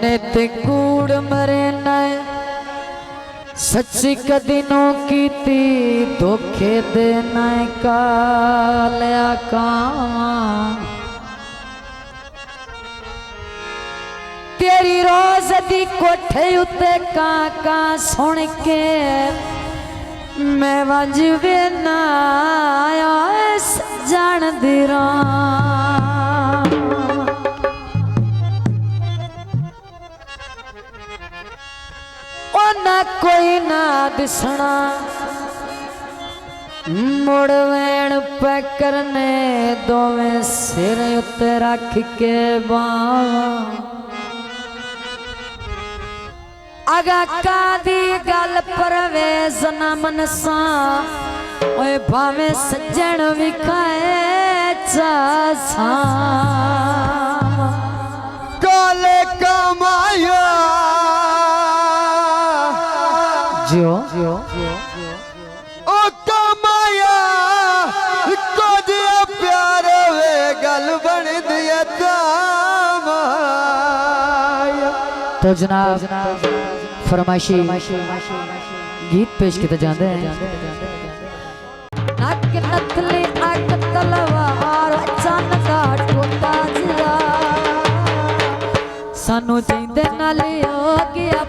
नित कूड़ मरे न सच्ची कदिनों कीती धोखे दे न कालिया कां तेरी रोज दी कोठे उत्ते कां सुन के मैं वंजवे ना आया जान दिरा ना कोई ना दिसना मुड़ वैन पकड़ने दोवें सिर उत्ते रख के बावा अगा कादी गल परवेज न मनसा ओए भावे सज्जन विखाए चा काले कमाया जियो ओ कमाया कुछ प्यार वे गल बन दिया तो जनाब फरमाइशी गीत पेश किए जाते हैं। नक नथले अक तलवार अचानक टूटा जिया सानू जींदे नाल हो गया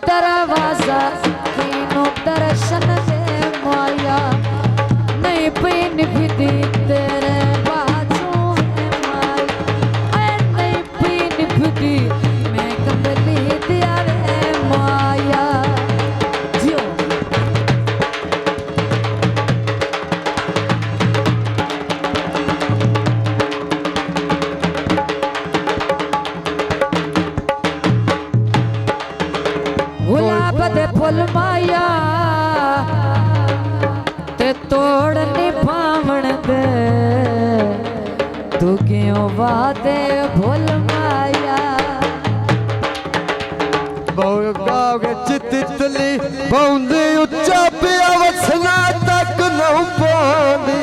दरवाजा तीनों दर्शन दे माया नहीं पीन भी दी तेरे बाजू है माया नहीं पीन भी दी मैं कमली दिया रे माया जियो गुलाब दे फुल माया ते तोड़ निभावण दे तू क्यों वादे भुल माया बाग चितली पौंदी उच्चा पिया वसना तक न पौंदी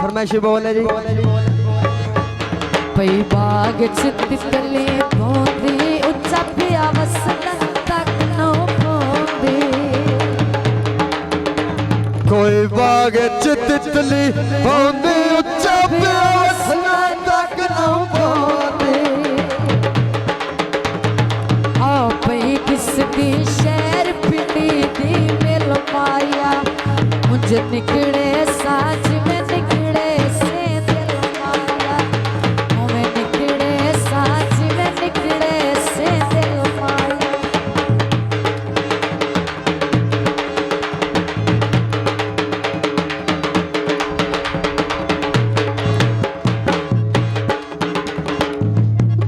फरमाइशी बोले जी पई बाग चितली पौंदी उच्चा पिया वसना तक न पौंदी कोई बाग चितली पौंदी उच्चा पिया वसना तक न पौंदी आ पई किसदी शहर पिंडी दी मिल माया मुझे निकले साज में निकले से दिल माया मुझे निकले साज में निकले से दिल माया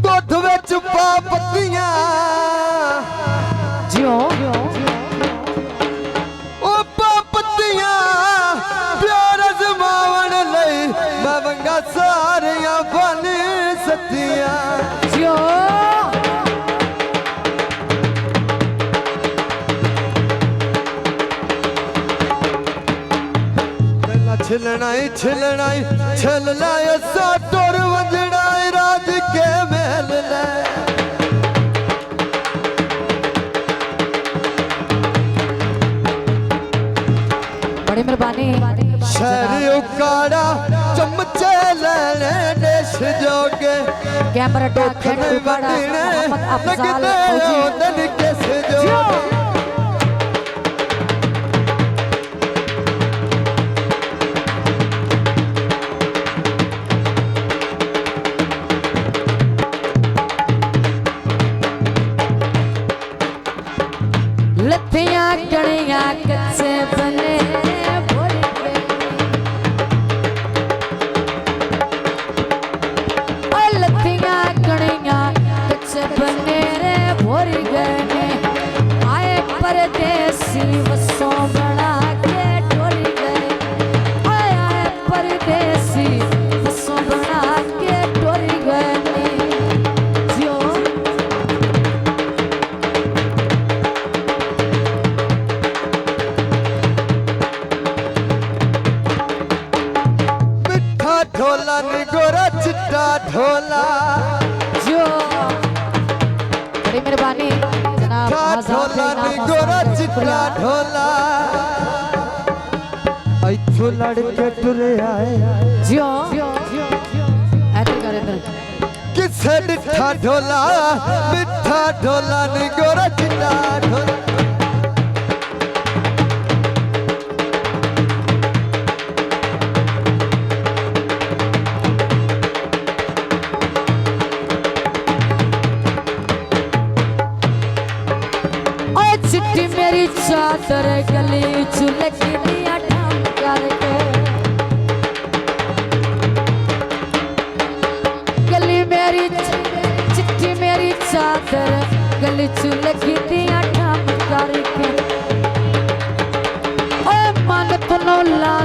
दुध विच पा पत्तियां जियो ओ पा पत्तियां प्यार जमावन लई मैं वंगा सारियां बन सतियां जियो छिलनाई छिलनाई छिल लाए सा टोर वंजनाई राज के महल ले बड़ी मेहरबानी शहर उकाड़ा चमचे लेने देश जोगे कैमरा टॉक बड़ा मोहम्मद अफजाल फौजी किस जोगे लत्तियां कड़ियां कच्चे बने ढोला नी गोरा चिट्टा ढोला इथों लड़के टुरे आए जियो ऐसे करे तो किसे मिठा ढोला नी गोरा चिट्टा ढोला चिट्ठी मेरी चादर गली चुलकी दिया ठाम करके गली मेरी चिट्ठी मेरी चादर गली चुलकी दिया ठाम करके ओ मन तो ला